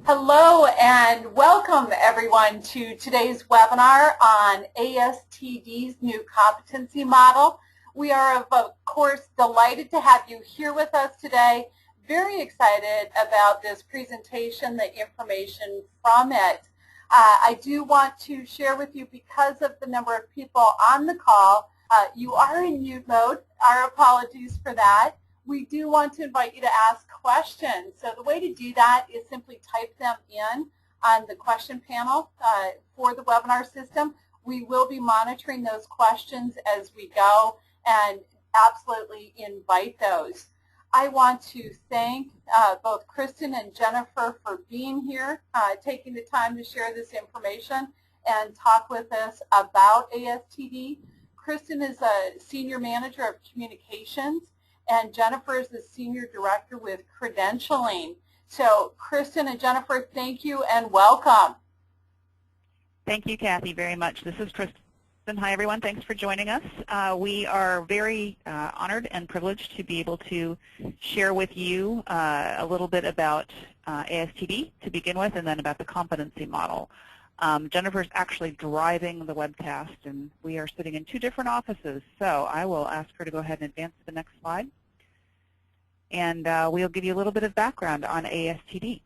Hello and welcome everyone to today's webinar on ASTD's new competency model. We are of course delighted to have you here with us today. Very excited about this presentation, the information from it. I do want to share with you, because of the number of people on the call, you are in mute mode. Our apologies for that. We do want to invite you to ask questions. So the way to do that is simply type them in on the question panel for the webinar system. We will be monitoring those questions as we go and absolutely invite those. I want to thank both Kristen and Jennifer for being here, taking the time to share this information and talk with us about ASTD. Kristen is a Senior Manager of Communications, and Jennifer is the Senior Director with Credentialing. So Kristen and Jennifer, thank you and welcome. Thank you, Kathy, very much. This is Kristen. Hi, everyone. Thanks for joining us. We are very honored and privileged to be able to share with you a little bit about ASTD to begin with, and then about the competency model. Jennifer's actually driving the webcast, and we are sitting in two different offices, so I will ask her to go ahead and advance to the next slide. And we'll give you a little bit of background on ASTD.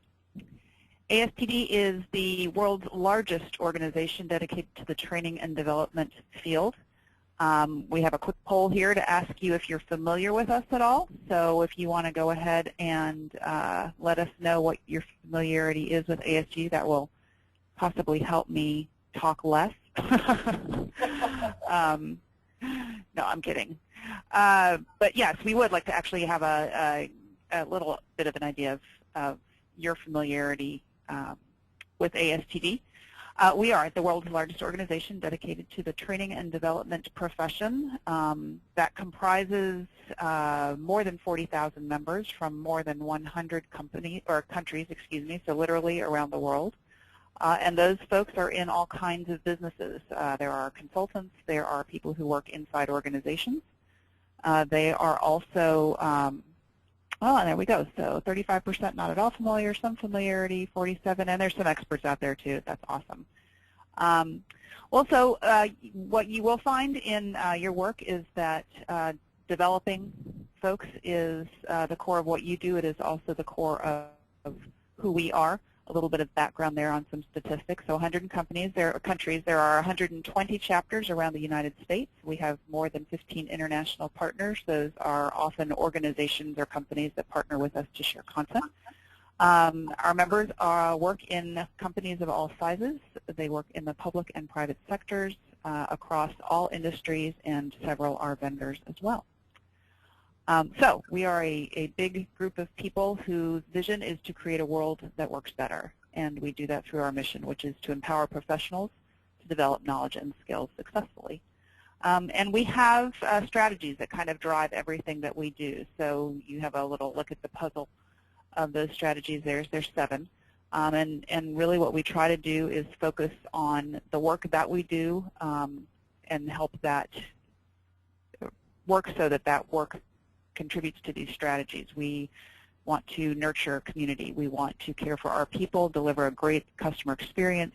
ASTD is the world's largest organization dedicated to the training and development field. We have a quick poll here to ask you if you're familiar with us at all. So if you want to go ahead and let us know what your familiarity is with ASTD, that will possibly help me talk less. No, I'm kidding. But yes, we would like to actually have a little bit of an idea of your familiarity with ASTD. We are the world's largest organization dedicated to the training and development profession that comprises more than 40,000 members from more than 100 countries, so literally around the world. And those folks are in all kinds of businesses. There are consultants, there are people who work inside organizations. They are also, oh, there we go, so 35% not at all familiar, some familiarity, 47, and there's some experts out there too. That's awesome. Also, what you will find in your work is that developing folks is the core of what you do. It is also the core of who we are. A little bit of background there on some statistics. So 100 countries, there are 120 chapters around the United States. We have more than 15 international partners. Those are often organizations or companies that partner with us to share content. Our members work in companies of all sizes. They work in the public and private sectors across all industries, and several are vendors as well. So we are a big group of people whose vision is to create a world that works better, and we do that through our mission, which is to empower professionals to develop knowledge and skills successfully. And we have strategies that kind of drive everything that we do. So you have a little look at the puzzle of those strategies. There's 7. And really what we try to do is focus on the work that we do and help that work so that work contributes to these strategies. We want to nurture community. We want to care for our people, deliver a great customer experience.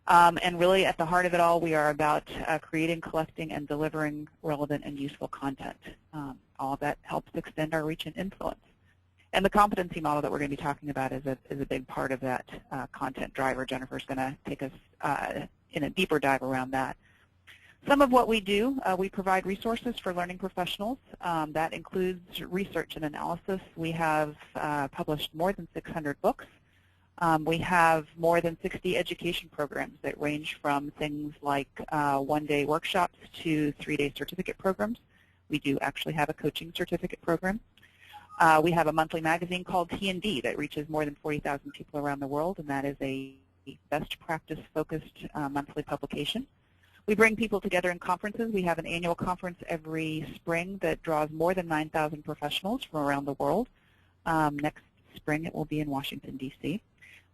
And really at the heart of it all, we are about creating, collecting, and delivering relevant and useful content. All of that helps extend our reach and influence. And the competency model that we're going to be talking about is a big part of that content driver. Jennifer's going to take us in a deeper dive around that. Some of what we do, we provide resources for learning professionals. That includes research and analysis. We have published more than 600 books. We have more than 60 education programs that range from things like one-day workshops to 3-day certificate programs. We do actually have a coaching certificate program. We have a monthly magazine called T&D that reaches more than 40,000 people around the world, and that is a best practice-focused monthly publication. We bring people together in conferences. We have an annual conference every spring that draws more than 9,000 professionals from around the world. Next spring it will be in Washington, D.C.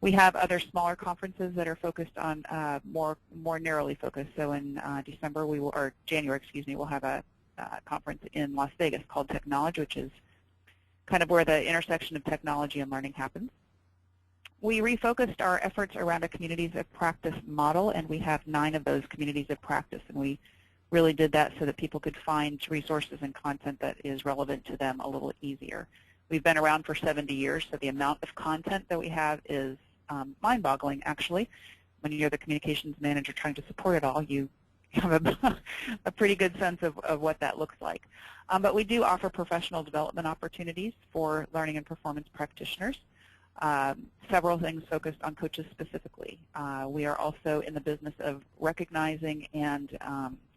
We have other smaller conferences that are focused on more narrowly focused. So in December, or January, excuse me, we'll have a conference in Las Vegas called Technology, which is kind of where the intersection of technology and learning happens. We refocused our efforts around a communities of practice model, and we have 9 of those communities of practice, and we really did that so that people could find resources and content that is relevant to them a little easier. We've been around for 70 years, so the amount of content that we have is mind-boggling, actually. When you're the communications manager trying to support it all, you have a pretty good sense of what that looks like. But we do offer professional development opportunities for learning and performance practitioners. Several things focused on coaches specifically. We are also in the business of recognizing and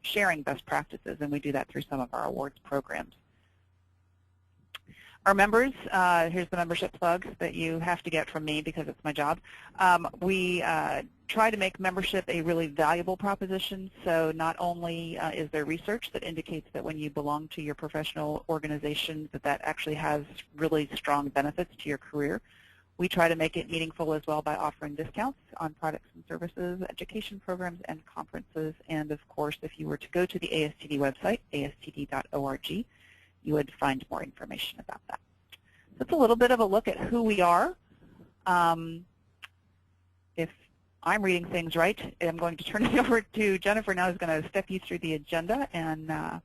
sharing best practices, and we do that through some of our awards programs. Our members, here's the membership plug that you have to get from me because it's my job. We try to make membership a really valuable proposition, so not only is there research that indicates that when you belong to your professional organization that actually has really strong benefits to your career. We try to make it meaningful as well by offering discounts on products and services, education programs, and conferences. And of course, if you were to go to the ASTD website, astd.org, you would find more information about that. So it's a little bit of a look at who we are. If I'm reading things right, I'm going to turn it over to Jennifer now, who's going to step you through the agenda and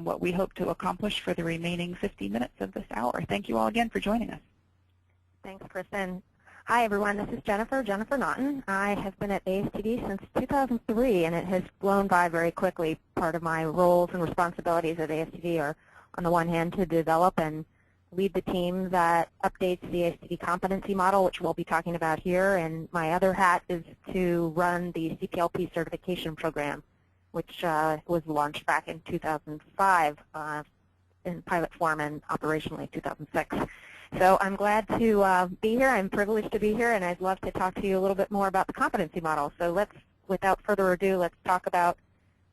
what we hope to accomplish for the remaining 50 minutes of this hour. Thank you all again for joining us. Thanks, Kristen. Hi, everyone. This is Jennifer Naughton. I have been at ASTD since 2003, and it has blown by very quickly. Part of my roles and responsibilities at ASTD are, on the one hand, to develop and lead the team that updates the ASTD Competency Model, which we'll be talking about here, and my other hat is to run the CPLP certification program, which was launched back in 2005 in pilot form and operationally 2006. So I'm glad to be here. I'm privileged to be here, and I'd love to talk to you a little bit more about the competency model. So let's, without further ado, let's talk about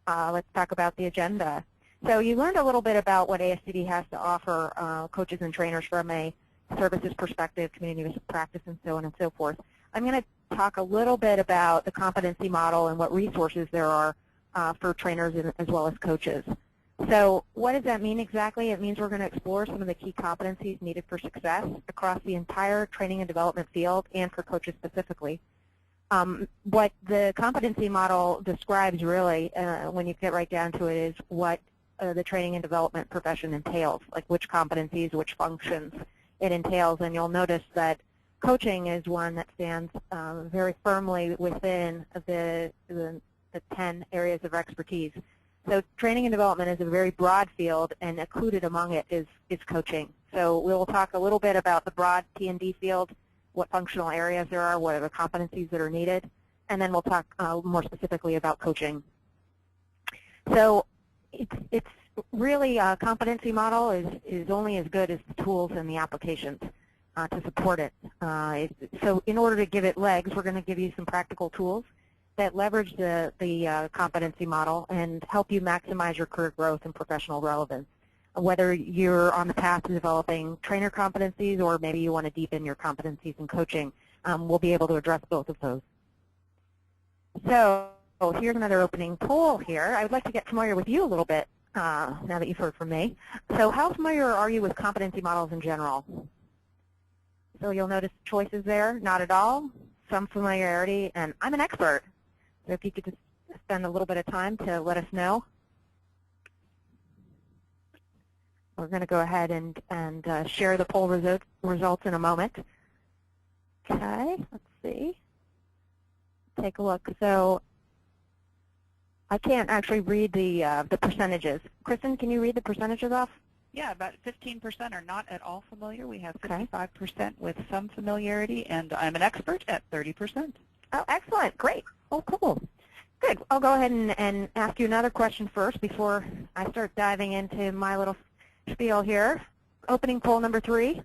the agenda. So you learned a little bit about what ASTD has to offer coaches and trainers from a services perspective, community of practice, and so on and so forth. I'm going to talk a little bit about the competency model and what resources there are for trainers as well as coaches. So what does that mean exactly? It means we're going to explore some of the key competencies needed for success across the entire training and development field and for coaches specifically. What the competency model describes really, when you get right down to it, is what the training and development profession entails, like which competencies, which functions it entails. And you'll notice that coaching is one that stands very firmly within the 10 areas of expertise. So training and development is a very broad field, and included among it is coaching. So we'll talk a little bit about the broad T&D field, what functional areas there are, what are the competencies that are needed, and then we'll talk more specifically about coaching. So it's really a competency model is only as good as the tools and the applications to support it. So in order to give it legs, we're going to give you some practical tools that leverage the competency model and help you maximize your career growth and professional relevance. Whether you're on the path to developing trainer competencies or maybe you want to deepen your competencies in coaching, we'll be able to address both of those. So here's another opening poll here. I would like to get familiar with you a little bit now that you've heard from me. So how familiar are you with competency models in general? So you'll notice choices there, not at all, some familiarity, and I'm an expert. So if you could just spend a little bit of time to let us know. We're going to go ahead and share the poll results in a moment. Okay, let's see. Take a look. So I can't actually read the percentages. Kristen, can you read the percentages off? Yeah, about 15% are not at all familiar. We have 55% with some familiarity, and I'm an expert at 30%. Oh, excellent. Great. Oh, cool. Good. I'll go ahead and ask you another question first before I start diving into my little spiel here. Opening poll number 3.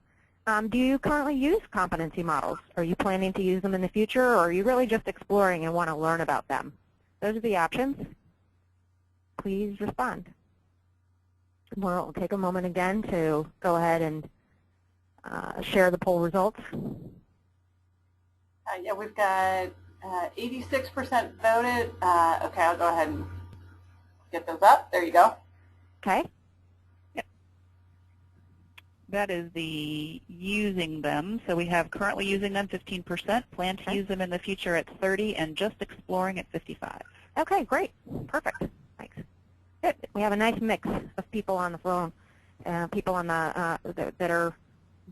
Do you currently use competency models? Are you planning to use them in the future, or are you really just exploring and want to learn about them? Those are the options. Please respond. We'll take a moment again to go ahead and share the poll results. Yeah, we've got 86% voted. Okay, I'll go ahead and get those up. There you go. Okay. that is the using them. So we have currently using them 15%, plan to use them in the future at 30, and just exploring at 55. Okay, great. Perfect. Thanks. Good. We have a nice mix of people on the phone, people on the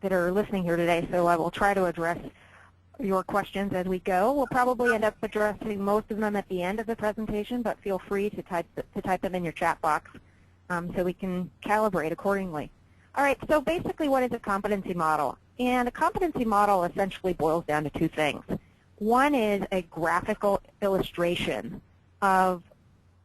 that are listening here today. So I will try to address your questions as we go. We'll probably end up addressing most of them at the end of the presentation, but feel free to type them in your chat box so we can calibrate accordingly. All right, so basically what is a competency model? And a competency model essentially boils down to two things. One is a graphical illustration of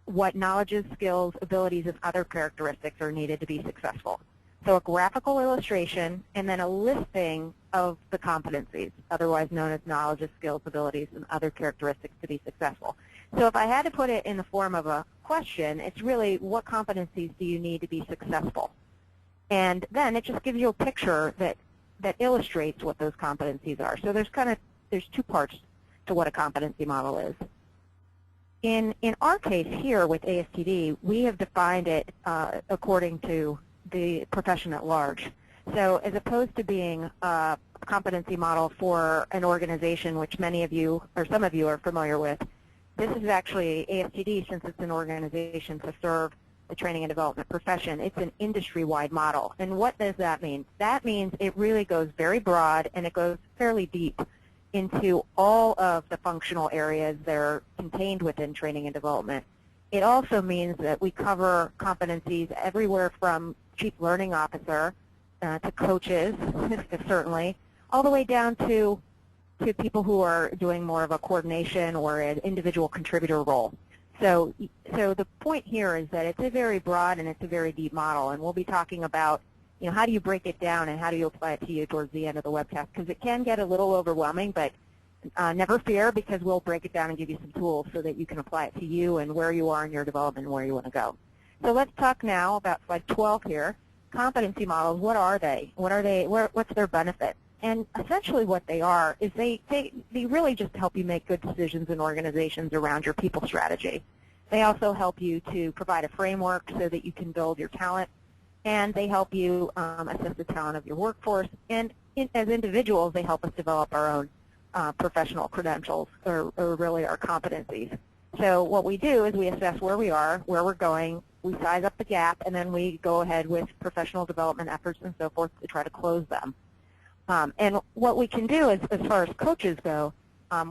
what knowledges, skills, abilities, and other characteristics are needed to be successful. So a graphical illustration and then a listing of the competencies, otherwise known as knowledges, skills, abilities, and other characteristics to be successful. So if I had to put it in the form of a question, it's really what competencies do you need to be successful? And then it just gives you a picture that illustrates what those competencies are. So there's two parts to what a competency model is. In our case here with ASTD, we have defined it according to the profession at large. So as opposed to being a competency model for an organization, which many of you or some of you are familiar with, this is actually ASTD, since it's an organization to serve the training and development profession. It's an industry-wide model. And what does that mean? That means it really goes very broad and it goes fairly deep into all of the functional areas that are contained within training and development. It also means that we cover competencies everywhere from chief learning officer to coaches, certainly, all the way down to people who are doing more of a coordination or an individual contributor role. So the point here is that it's a very broad and it's a very deep model, and we'll be talking about, how do you break it down and how do you apply it to you towards the end of the webcast, because it can get a little overwhelming, but never fear, because we'll break it down and give you some tools so that you can apply it to you and where you are in your development and where you want to go. So let's talk now about slide 12 here. Competency models, what are they? What's their benefit? And essentially what they are is they really just help you make good decisions in organizations around your people strategy. They also help you to provide a framework so that you can build your talent, and they help you assess the talent of your workforce. And as individuals, they help us develop our own professional credentials, or really our competencies. So what we do is we assess where we are, where we're going, we size up the gap, and then we go ahead with professional development efforts and so forth to try to close them. And what we can do is, as far as coaches go,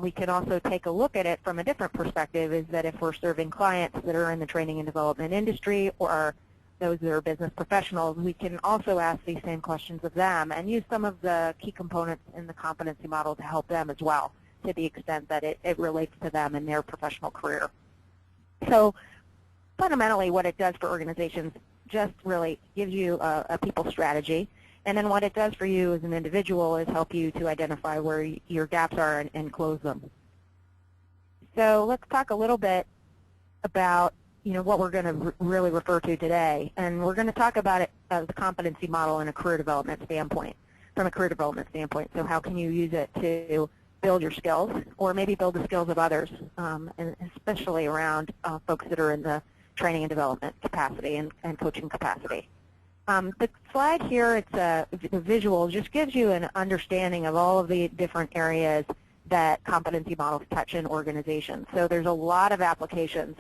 we can also take a look at it from a different perspective, is that if we're serving clients that are in the training and development industry or those that are business professionals, we can also ask these same questions of them and use some of the key components in the competency model to help them as well, to the extent that it relates to them in their professional career. So fundamentally what it does for organizations just really gives you a people strategy. And then what it does for you as an individual is help you to identify where your gaps are and close them. So let's talk a little bit about what we're going to really refer to today. And we're going to talk about it as a competency model in a career development standpoint, from a career development standpoint. So how can you use it to build your skills, or maybe build the skills of others, and especially around folks that are in the training and development capacity and coaching capacity. The slide here, it's a visual, just gives you an understanding of all of the different areas that competency models touch in organizations. So there's a lot of applications.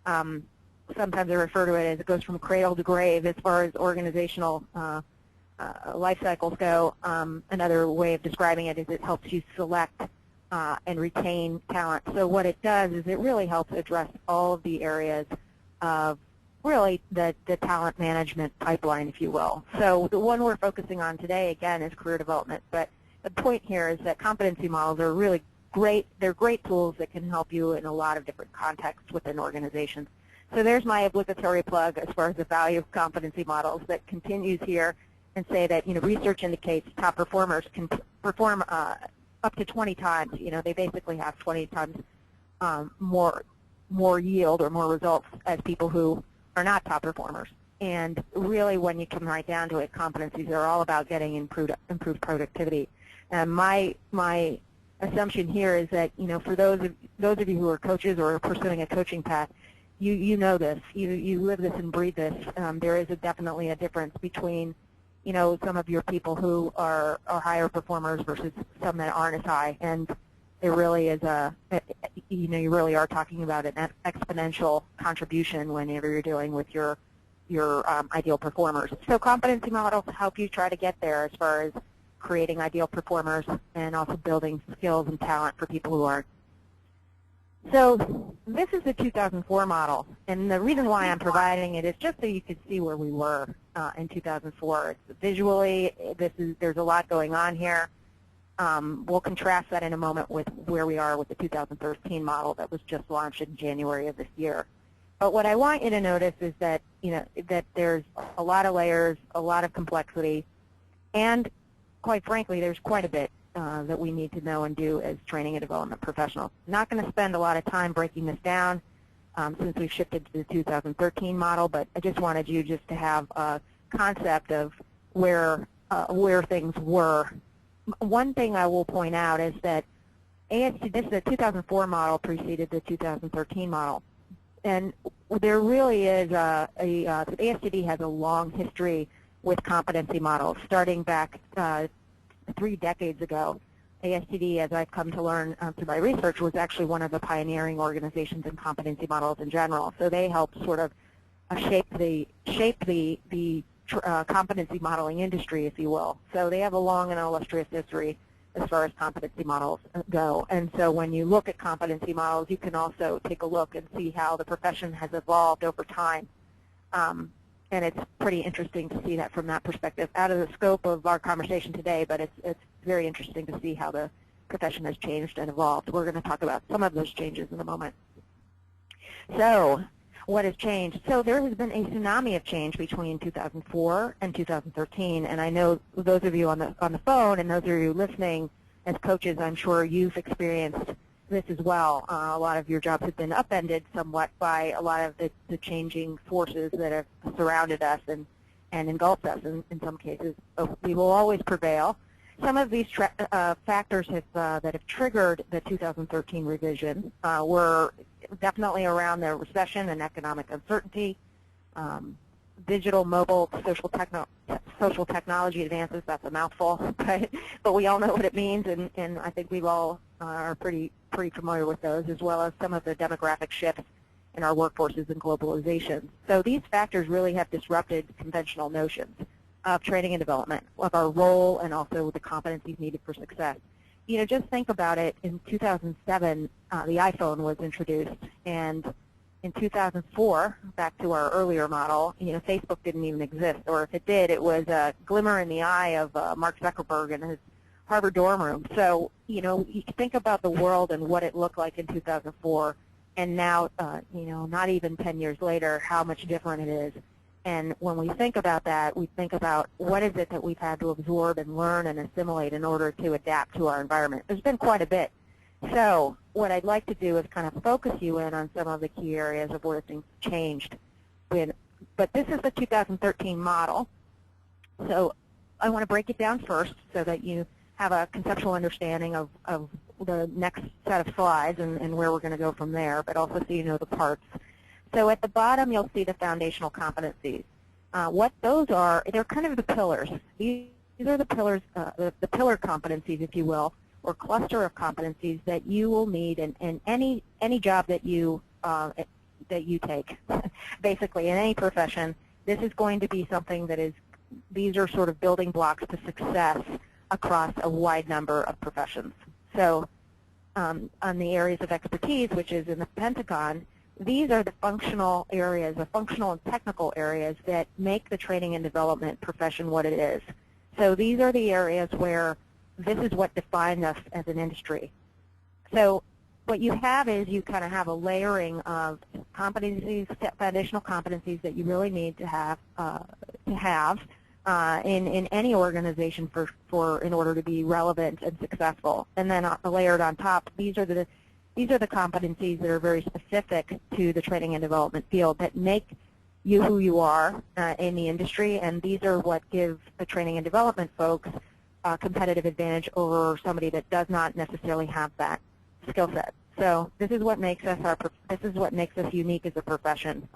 Sometimes I refer to it as it goes from cradle to grave as far as organizational life cycles go. Another way of describing it is it helps you select and retain talent. So what it does is it really helps address all of the areas of really the talent management pipeline, if you will. So the one we're focusing on today, again, is career development. But the point here is that competency models are really great. They're great tools that can help you in a lot of different contexts within organizations. So there's my obligatory plug as far as the value of competency models that continues here, and say that research indicates top performers can perform up to 20 times. They basically have 20 times more yield or more results as people who are not top performers. And really, when you come right down to it, competencies are all about getting improved productivity. And my assumption here is that for those of you who are coaches or are pursuing a coaching path, you know this. You live this and breathe this. There is definitely a difference between some of your people who are higher performers versus some that aren't as high. And it really is you really are talking about an exponential contribution whenever you're dealing with your ideal performers. So competency models help you try to get there as far as creating ideal performers and also building skills and talent for people who aren't. So this is the 2004 model, and the reason why I'm providing it is just so you can see where we were in 2004. Visually, there's a lot going on here. We'll contrast that in a moment with where we are with the 2013 model that was just launched in January of this year. But what I want you to notice is that that there's a lot of layers, a lot of complexity, and quite frankly, there's quite a bit that we need to know and do as training and development professionals. Not going to spend a lot of time breaking this down since we've shifted to the 2013 model, but I just wanted you just to have a concept of where things were. One thing I will point out is that this is the 2004 model preceded the 2013 model. And there really is the ASTD has a long history with competency models, starting back 3 decades ago. ASTD, as I've come to learn through my research, was actually one of the pioneering organizations in competency models in general. So they helped sort of shape the competency modeling industry, if you will. So they have a long and illustrious history as far as competency models go. And so when you look at competency models, you can also take a look and see how the profession has evolved over time. And it's pretty interesting to see that from that perspective, out of the scope of our conversation today, but it's very interesting to see how the profession has changed and evolved. We're going to talk about some of those changes in a moment. So what has changed? So there has been a tsunami of change between 2004 and 2013, and I know those of you on the phone and those of you listening as coaches, I'm sure you've experienced this as well. A lot of your jobs have been upended somewhat by a lot of the changing forces that have surrounded us and engulfed us in some cases. We will always prevail. Some of these factors that have triggered the 2013 revision were definitely around the recession and economic uncertainty, digital, mobile, social technology advances. That's a mouthful, but we all know what it means, and I think we all are pretty familiar with those, as well as some of the demographic shifts in our workforces and globalization. So these factors really have disrupted conventional notions of training and development, of our role, and also the competencies needed for success. Just think about it. In 2007, the iPhone was introduced, and in 2004, back to our earlier model, Facebook didn't even exist, or if it did, it was a glimmer in the eye of Mark Zuckerberg and his Harvard dorm room. So, you think about the world and what it looked like in 2004, and now, not even 10 years later, how much different it is. And when we think about that, we think about what is it that we've had to absorb and learn and assimilate in order to adapt to our environment. There's been quite a bit. So what I'd like to do is kind of focus you in on some of the key areas of where things changed. But this is the 2013 model. So I want to break it down first so that you have a conceptual understanding of the next set of slides and where we're going to go from there, but also so you know the parts. So at the bottom, you'll see the foundational competencies. What those are, they're kind of the pillars. These are the pillars, the pillar competencies, if you will, or cluster of competencies that you will need in any job that you take. Basically, in any profession, this is going to be something that is, these are sort of building blocks to success across a wide number of professions. So on the areas of expertise, which is in the Pentagon, these are the functional areas, the functional and technical areas that make the training and development profession what it is. So these are the areas where this is what defines us as an industry. So what you have is you kind of have a layering of competencies, foundational competencies that you really need to have in any organization in order to be relevant and successful. And then layered on top, these are the competencies that are very specific to the training and development field that make you who you are in the industry, and these are what give the training and development folks a competitive advantage over somebody that does not necessarily have that skill set. So this is what makes us unique as a profession.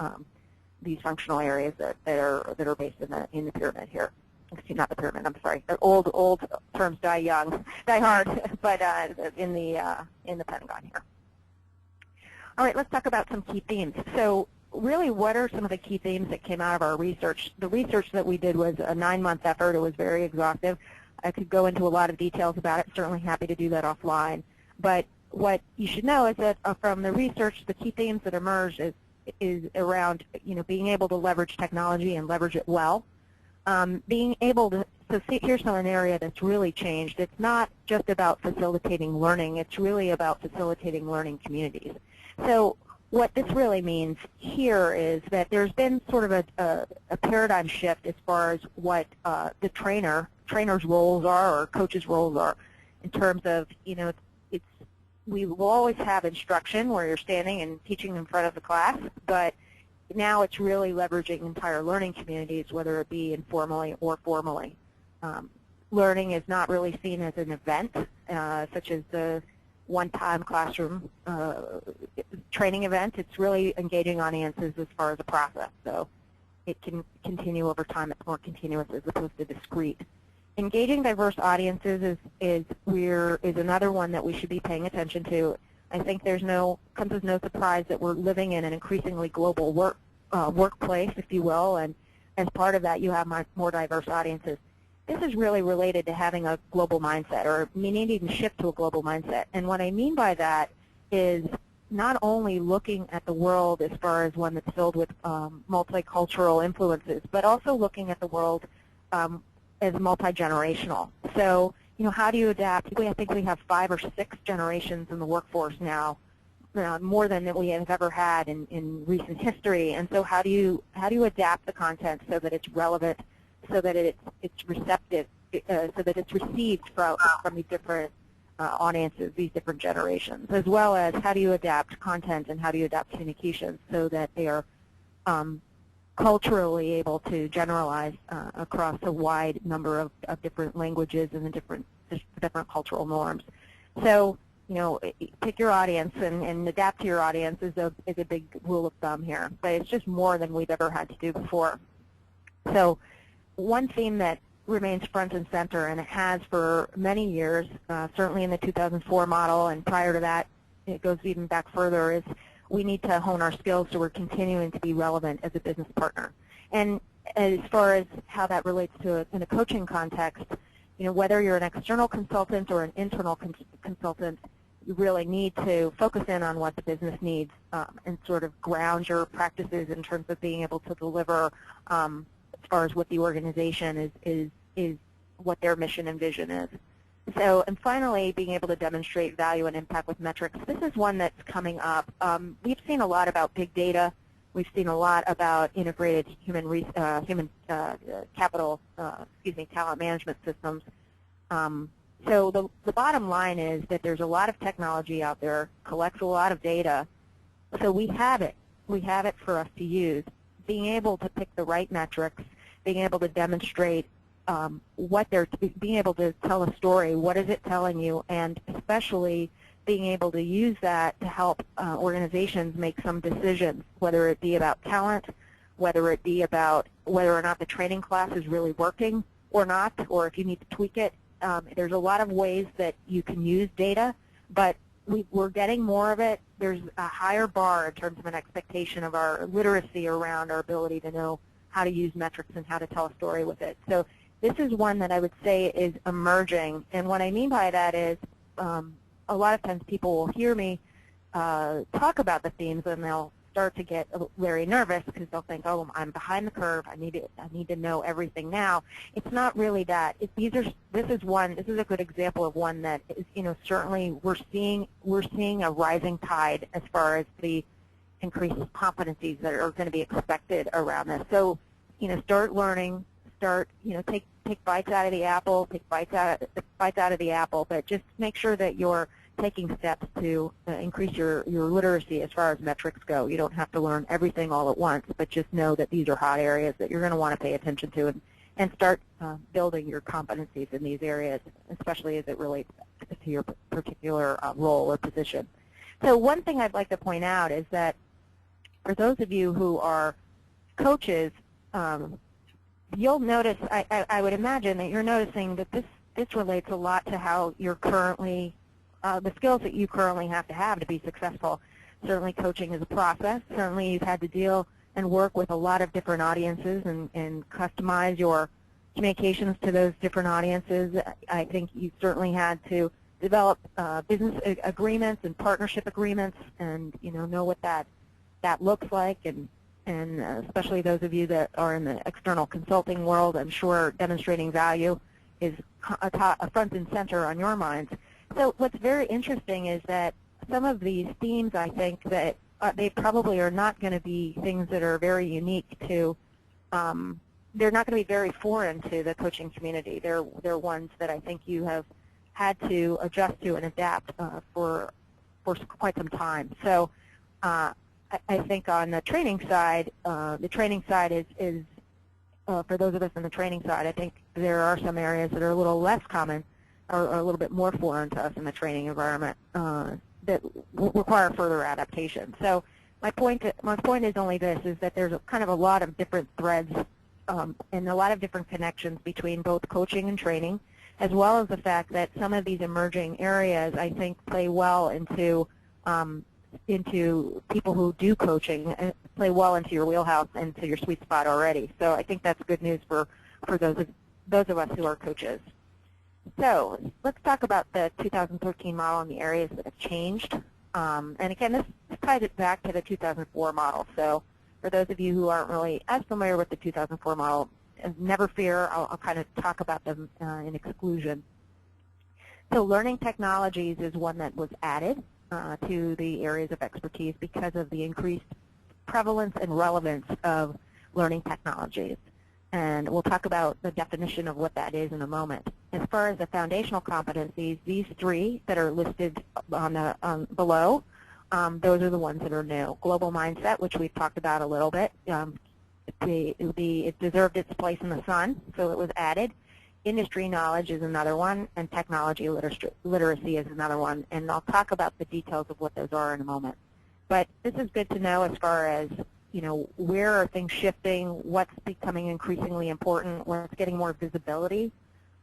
These functional areas that are based in the pyramid here. excuse, not the pyramid, I'm sorry. The old terms die young, die hard, but in the Pentagon here. All right, let's talk about some key themes. So really, what are some of the key themes that came out of our research? The research that we did was a 9-month effort. It was very exhaustive. I could go into a lot of details about it. Certainly happy to do that offline. But what you should know is that from the research, the key themes that emerged is around being able to leverage technology and leverage it well. Being able to, so here's an area that's really changed. It's not just about facilitating learning. It's really about facilitating learning communities. So what this really means here is that there's been sort of a paradigm shift as far as what the trainer's roles are or coach's roles are in terms of, we will always have instruction where you're standing and teaching in front of the class, but now it's really leveraging entire learning communities, whether it be informally or formally. Learning is not really seen as an event, such as the one-time classroom training event. It's really engaging audiences as far as a process, so it can continue over time. It's more continuous as opposed to discrete. Engaging diverse audiences is another one that we should be paying attention to. I think comes as no surprise that we're living in an increasingly global workplace, if you will, and as part of that you have more diverse audiences. This is really related to having a global mindset, or needing to shift to a global mindset. And what I mean by that is not only looking at the world as far as one that's filled with multicultural influences, but also looking at the world as multi-generational. So, how do you adapt? I think we have 5 or 6 generations in the workforce now, more than we have ever had in recent history. And so, how do you adapt the content so that it's relevant, so that it's receptive, so that it's received from these different audiences, these different generations, as well as how do you adapt content and how do you adapt communications so that they are culturally able to generalize across a wide number of different languages and the different cultural norms. So, pick your audience and adapt to your audience is a big rule of thumb here. But it's just more than we've ever had to do before. So, one theme that remains front and center, and it has for many years, certainly in the 2004 model, and prior to that, it goes even back further, is we need to hone our skills so we're continuing to be relevant as a business partner. And as far as how that relates to in a coaching context, whether you're an external consultant or an internal consultant, you really need to focus in on what the business needs and sort of ground your practices in terms of being able to deliver as far as what the organization is what their mission and vision is. So, and finally, being able to demonstrate value and impact with metrics. This is one that's coming up. We've seen a lot about big data. We've seen a lot about integrated talent management systems. So the bottom line is that there's a lot of technology out there, collects a lot of data. So we have it. We have it for us to use. Being able to pick the right metrics, being able to demonstrate being able to tell a story, what is it telling you, and especially being able to use that to help organizations make some decisions, whether it be about talent, whether it be about whether or not the training class is really working or not, or if you need to tweak it. There's a lot of ways that you can use data, but we're getting more of it. There's a higher bar in terms of an expectation of our literacy around our ability to know how to use metrics and how to tell a story with it. So this is one that I would say is emerging, and what I mean by that is a lot of times people will hear me talk about the themes and they'll start to get very nervous because they'll think, oh, I'm behind the curve. I need to know everything now. It's not really that. This is a good example of one that is, certainly we're seeing a rising tide as far as the increased competencies that are going to be expected around this. So, start learning. Take bites out of the apple, but just make sure that you're taking steps to increase your literacy as far as metrics go. You don't have to learn everything all at once, but just know that these are hot areas that you're going to want to pay attention to and start building your competencies in these areas, especially as it relates to your particular role or position. So one thing I'd like to point out is that for those of you who are coaches, you'll notice, I would imagine that you're noticing that this relates a lot to how you're currently, the skills that you currently have to be successful. Certainly coaching is a process. Certainly you've had to deal and work with a lot of different audiences and customize your communications to those different audiences. I think you certainly had to develop business agreements and partnership agreements, and know what that looks like, and especially those of you that are in the external consulting world, I'm sure demonstrating value is a front and center on your minds. So what's very interesting is that some of these themes, I think that they probably are not going to be things that are very unique to, they're not going to be very foreign to the coaching community. They're ones that I think you have had to adjust to and adapt for quite some time. So I think on the training side is for those of us on the training side, I think there are some areas that are a little less common or a little bit more foreign to us in the training environment that require further adaptation. So my point is only this, is that there's kind of a lot of different threads and a lot of different connections between both coaching and training, as well as the fact that some of these emerging areas, I think, play well into people who do coaching, and play well into your wheelhouse and to your sweet spot already. So I think that's good news for those of us who are coaches. So let's talk about the 2013 model and the areas that have changed. And again, this ties it back to the 2004 model. So for those of you who aren't really as familiar with the 2004 model, never fear, I'll kind of talk about them in exclusion. So learning technologies is one that was added to the areas of expertise because of the increased prevalence and relevance of learning technologies. And we'll talk about the definition of what that is in a moment. As far as the foundational competencies, these three that are listed on below, those are the ones that are new. Global mindset, which we've talked about a little bit, it deserved its place in the sun, so it was added. Industry knowledge is another one, and technology literacy is another one. And I'll talk about the details of what those are in a moment. But this is good to know as far as where are things shifting, what's becoming increasingly important, what's getting more visibility,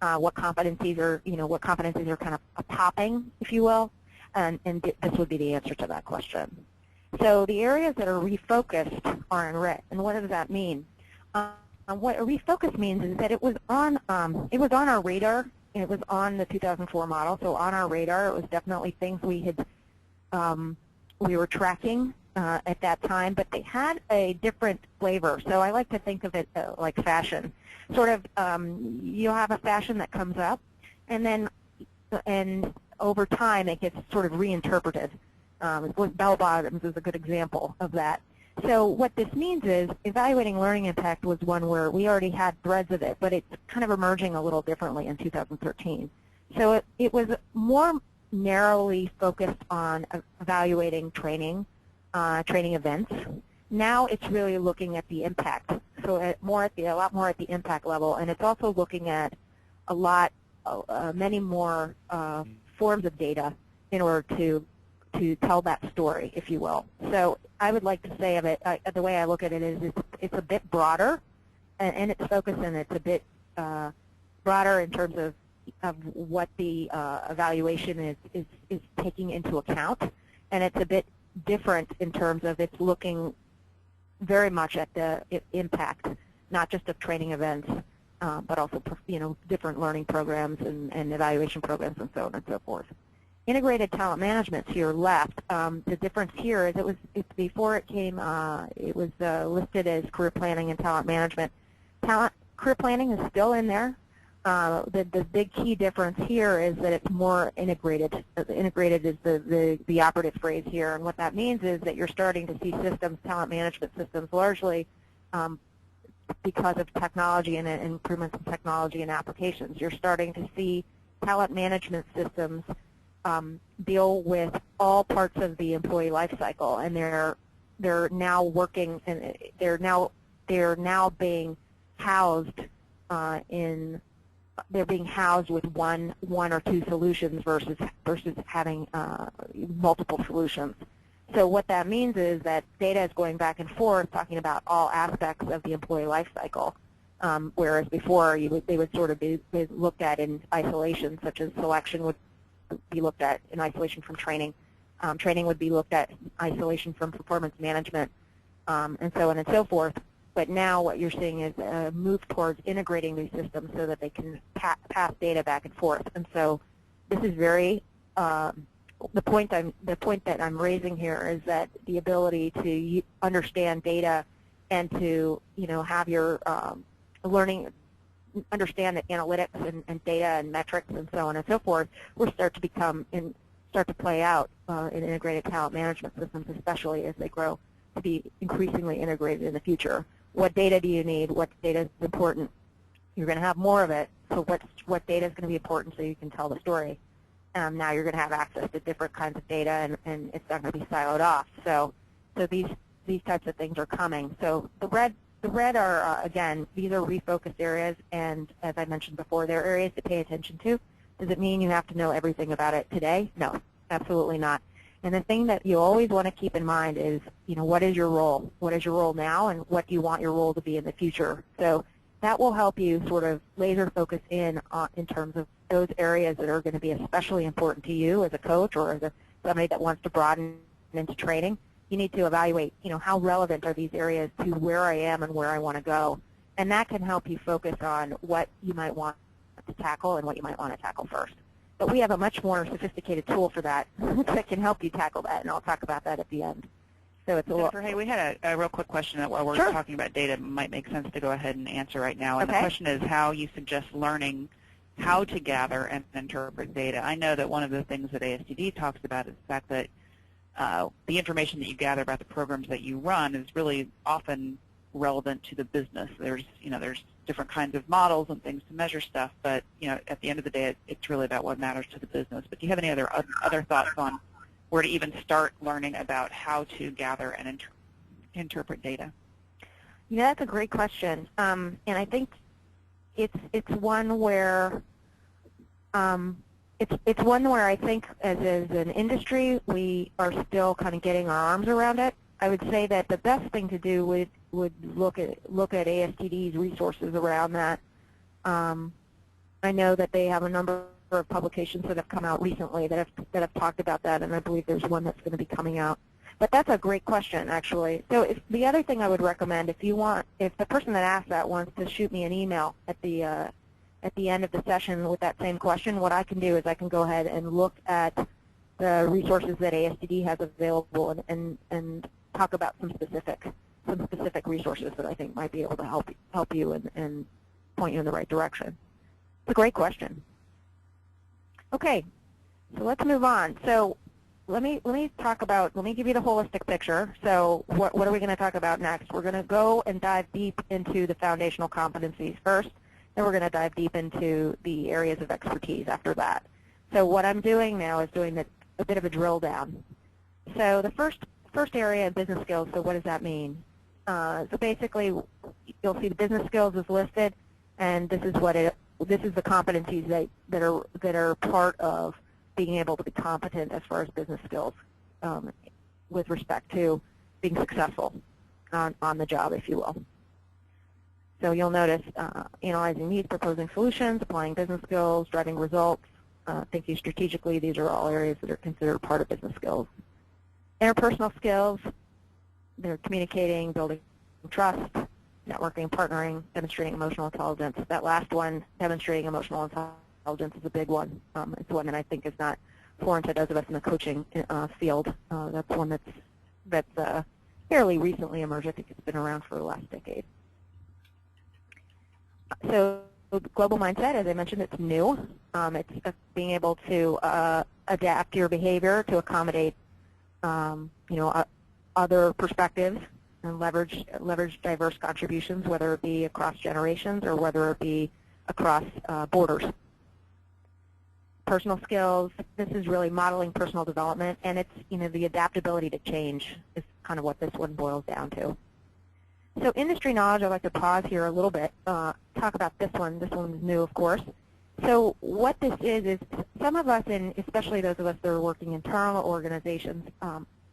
what competencies are kind of popping, if you will, and this would be the answer to that question. So the areas that are refocused are in red, and what does that mean? What a refocus means is that it was on our radar. It was on the 2004 model, so on our radar. It was definitely things we were tracking at that time, but they had a different flavor. So I like to think of it like fashion. Sort of, you'll have a fashion that comes up, and over time it gets sort of reinterpreted. Bell bottoms is a good example of that. So what this means is evaluating learning impact was one where we already had threads of it, but it's kind of emerging a little differently in 2013. So it was more narrowly focused on evaluating training events. Now it's really looking at the impact, so a lot more at the impact level, and it's also looking at many more forms of data in order to tell that story, if you will. So I would like to say of it, the way I look at it is it's a bit broader, and its focus, and it's a bit broader in terms of what the evaluation is taking into account, and it's a bit different in terms of it's looking very much at the impact, not just of training events, but also different learning programs and evaluation programs and so on and so forth. Integrated talent management to your left. The difference here is before it came, it was listed as career planning and talent management. Career planning is still in there. The big key difference here is that it's more integrated. Integrated is the operative phrase here, and what that means is that you're starting to see systems, talent management systems, largely because of technology and improvements in technology and applications. You're starting to see talent management systems deal with all parts of the employee life cycle, and they're now working, and they're now being housed they're being housed with one or two solutions versus having multiple solutions. So what that means is that data is going back and forth talking about all aspects of the employee life cycle. whereas before they would sort of be looked at in isolation, such as selection would be looked at in isolation from training. Training would be looked at in isolation from performance management, and so on and so forth. But now what you're seeing is a move towards integrating these systems so that they can pass data back and forth. And so this is very the point that I'm raising here is that the ability to understand data and to have your learning, understand the analytics and data and metrics and so on and so forth will start to play out in integrated talent management systems, especially as they grow to be increasingly integrated in the future. What data do you need? What data is important? You're going to have more of it. So what data is going to be important so you can tell the story? Now you're going to have access to different kinds of data, and it's not going to be siloed off. So these types of things are coming. So the red are again, these are refocused areas, and as I mentioned before, they're areas to pay attention to. Does it mean you have to know everything about it today? No, absolutely not. And the thing that you always want to keep in mind is, what is your role? What is your role now, and what do you want your role to be in the future? So that will help you sort of laser focus in terms of those areas that are going to be especially important to you as a coach or as somebody that wants to broaden into training. You need to evaluate, how relevant are these areas to where I am and where I want to go. And that can help you focus on what you might want to tackle and what you might want to tackle first. But we have a much more sophisticated tool for that that can help you tackle that, and I'll talk about that at the end. So it's Jennifer, hey, we had a real quick question that while we're Sure. talking about data, it might make sense to go ahead and answer right now. And Okay. the question is how you suggest learning how to gather and interpret data. I know that one of the things that ASTD talks about is the fact that the information that you gather about the programs that you run is really often relevant to the business. There's different kinds of models and things to measure stuff, but at the end of the day, it's really about what matters to the business. But do you have any other thoughts on where to even start learning about how to gather and interpret data? That's a great question, and I think it's one where it's one where I think as an industry we are still kind of getting our arms around it. I would say that the best thing to do would look at ASTD's resources around that. I know that they have a number of publications that have come out recently that have talked about that, and I believe there's one that's going to be coming out. But that's a great question, actually. So the other thing I would recommend, if the person that asked that wants to shoot me an email at the end of the session with that same question, what I can do is I can go ahead and look at the resources that ASTD has available and talk about some specific resources that I think might be able to help you and point you in the right direction. It's a great question. Okay, so let's move on. So let me give you the holistic picture. So what are we going to talk about next? We're going to go and dive deep into the foundational competencies first, then we're going to dive deep into the areas of expertise after that. So what I'm doing now is doing a bit of a drill down. So the first area, business skills. So what does that mean? So basically, you'll see the business skills is listed, and this is the competencies that are part of being able to be competent as far as business skills with respect to being successful on the job, if you will. So you'll notice analyzing needs, proposing solutions, applying business skills, driving results, thinking strategically. These are all areas that are considered part of business skills. Interpersonal skills, they're communicating, building trust, networking, partnering, demonstrating emotional intelligence. That last one, demonstrating emotional intelligence, is a big one. It's one that I think is not foreign to those of us in the coaching field. That's one that's fairly recently emerged. I think it's been around for the last decade. So global mindset, as I mentioned, it's new. It's being able to adapt your behavior to accommodate other perspectives and leverage diverse contributions, whether it be across generations or whether it be across borders. Personal skills, this is really modeling personal development, and it's the adaptability to change is kind of what this one boils down to. So industry knowledge, I'd like to pause here a little bit, talk about this one. This one's new, of course. So what this is some of us, and especially those of us that are working in internal organizations,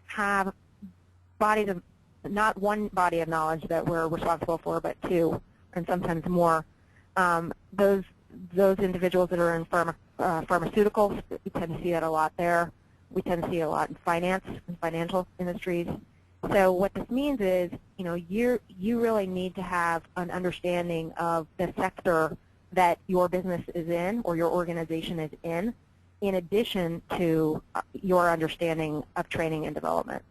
have bodies of, not one body of knowledge that we're responsible for, but two. and sometimes more. Those individuals that are in pharmaceuticals, we tend to see that a lot there. We tend to see it a lot in finance and financial industries. So what this means is, you really need to have an understanding of the sector that your business is in or your organization is in addition to your understanding of training and development.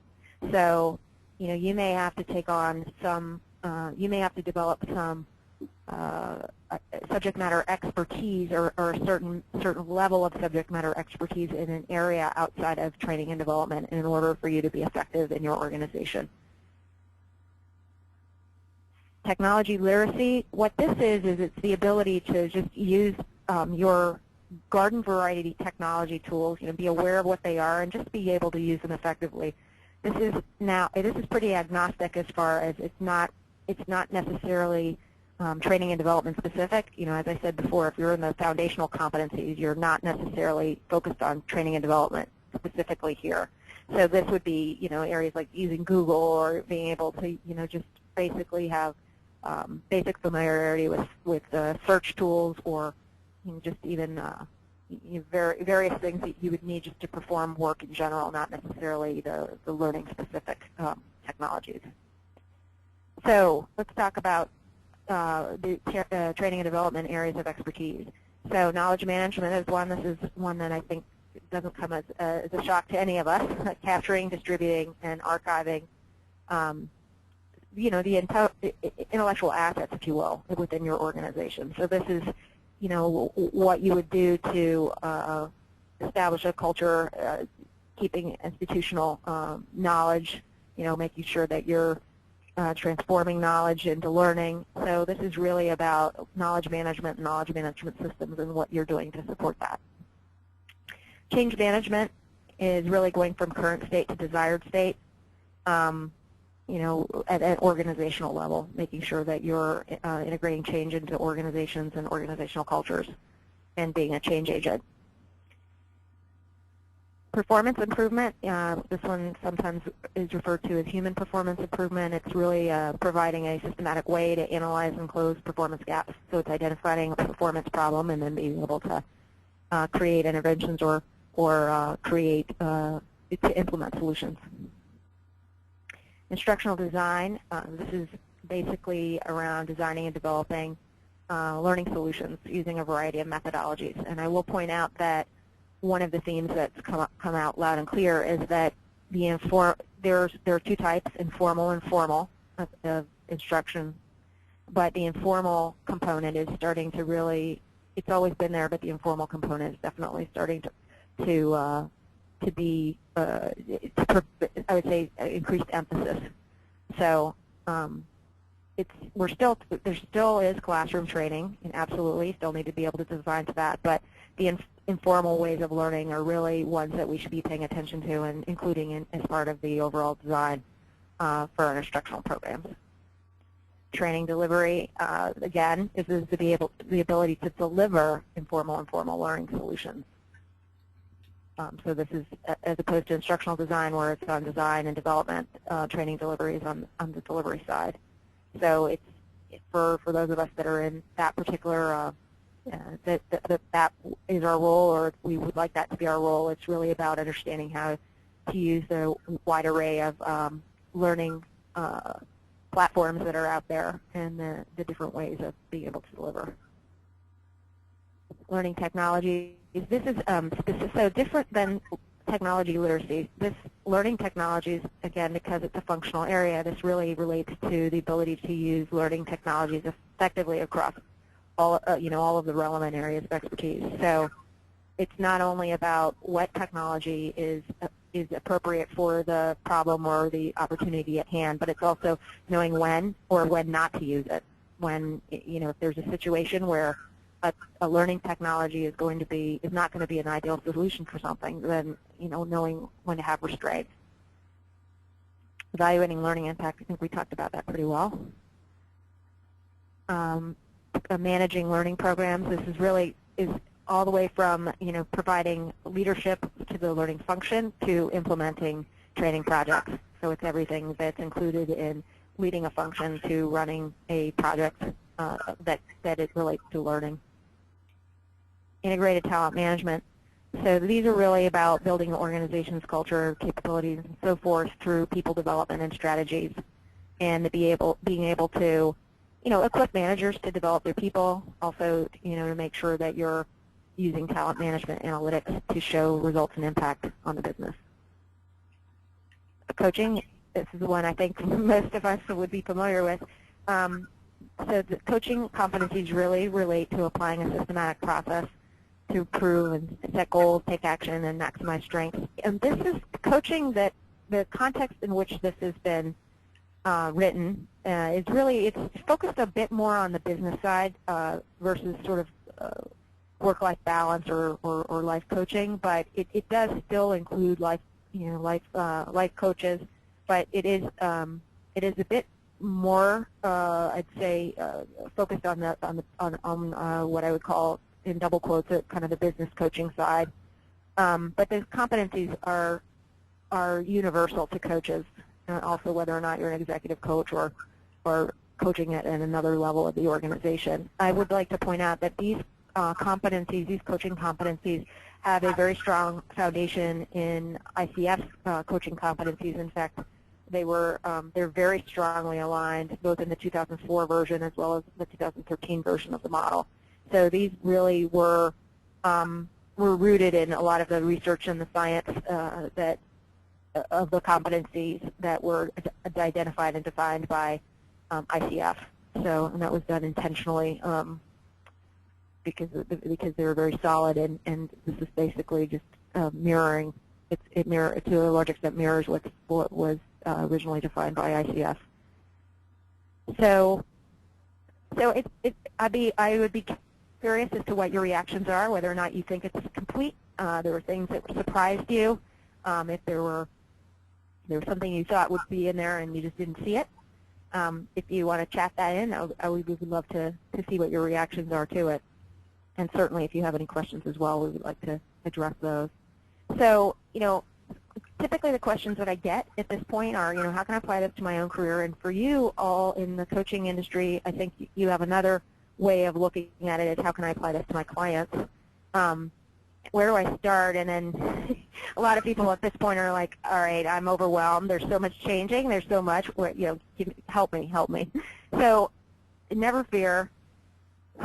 So, you may have to take on some, you may have to develop some subject matter expertise or a certain level of subject matter expertise in an area outside of training and development in order for you to be effective in your organization. Technology literacy, what this is it's the ability to just use your garden variety technology tools, be aware of what they are and just be able to use them effectively. This is pretty agnostic as far as it's not necessarily training and development specific. As I said before, if you're in the foundational competencies, you're not necessarily focused on training and development specifically here. So this would be, areas like using Google or being able to, just basically have basic familiarity with search tools or just even various things that you would need just to perform work in general, not necessarily the learning-specific technologies. So let's talk about the training and development areas of expertise. So knowledge management is one. This is one that I think doesn't come as a shock to any of us. Capturing, distributing, and archiving, the intellectual assets, if you will, within your organization. So this is, what you would do to establish a culture, keeping institutional knowledge, making sure that you're transforming knowledge into learning. So this is really about knowledge management and knowledge management systems and what you're doing to support that. Change management is really going from current state to desired state, at an organizational level, making sure that you're integrating change into organizations and organizational cultures and being a change agent. Performance improvement, this one sometimes is referred to as human performance improvement. It's really providing a systematic way to analyze and close performance gaps. So it's identifying a performance problem and then being able to create interventions or create to implement solutions. Instructional design, this is basically around designing and developing learning solutions using a variety of methodologies. And I will point out that one of the themes that's come out loud and clear is that there are two types, informal and formal, of instruction. But the informal component is starting to really, it's always been there, but the informal component is definitely starting to be, I would say, increased emphasis. So there still is classroom training, and absolutely still need to be able to design to that, but the informal ways of learning are really ones that we should be paying attention to and including as part of the overall design for our instructional programs. Training delivery, again, is the ability to deliver informal and formal learning solutions. So this is, as opposed to instructional design where it's on design and development, training delivery is on the delivery side. So it's for those of us that are in that particular, that is our role, or we would like that to be our role. It's really about understanding how to use the wide array of learning platforms that are out there and the different ways of being able to deliver. Learning technology. This is so different than technology literacy. This learning technologies, again, because it's a functional area, this really relates to the ability to use learning technologies effectively across all of the relevant areas of expertise. So it's not only about what technology is appropriate for the problem or the opportunity at hand, but it's also knowing when or when not to use it. When, if there's a situation where a learning technology is not going to be an ideal solution for something, then knowing when to have restraint. Evaluating learning impact, I think we talked about that pretty well. Managing learning programs, this is all the way from providing leadership to the learning function to implementing training projects. So it's everything that's included in leading a function to running a project that it relates to learning. Integrated talent management. So these are really about building the organization's culture, capabilities, and so forth through people development and strategies, and being able to, equip managers to develop their people. Also, to make sure that you're using talent management analytics to show results and impact on the business. Coaching. This is the one I think most of us would be familiar with. So the coaching competencies really relate to applying a systematic process to improve and set goals, take action, and maximize strengths. And this is coaching that the context in which this has been written is really, it's focused a bit more on the business side versus sort of work-life balance or life coaching, but it does still include life coaches, but it is a bit more, I'd say, focused on what I would call, in double quotes, kind of the business coaching side. But the competencies are universal to coaches, also whether or not you're an executive coach or coaching at another level of the organization. I would like to point out that these competencies, these coaching competencies, have a very strong foundation in ICF's coaching competencies. In fact, they're very strongly aligned both in the 2004 version as well as the 2013 version of the model. So these really were rooted in a lot of the research and the science of the competencies that were identified and defined by ICF. So, and that was done intentionally because they were very solid, and this is basically just mirroring. To a large extent mirrors what was originally defined by ICF. So I would be curious as to what your reactions are, whether or not you think it's complete. There were things that surprised you. If there was something you thought would be in there and you just didn't see it. If you want to chat that in, we would love to see what your reactions are to it. And certainly if you have any questions as well, we would like to address those. So, typically the questions that I get at this point are, how can I apply this to my own career? And for you all in the coaching industry, I think you have another way of looking at it is, how can I apply this to my clients? Where do I start? And then a lot of people at this point are like, all right, I'm overwhelmed. There's so much changing. There's so much. Help me. So never fear.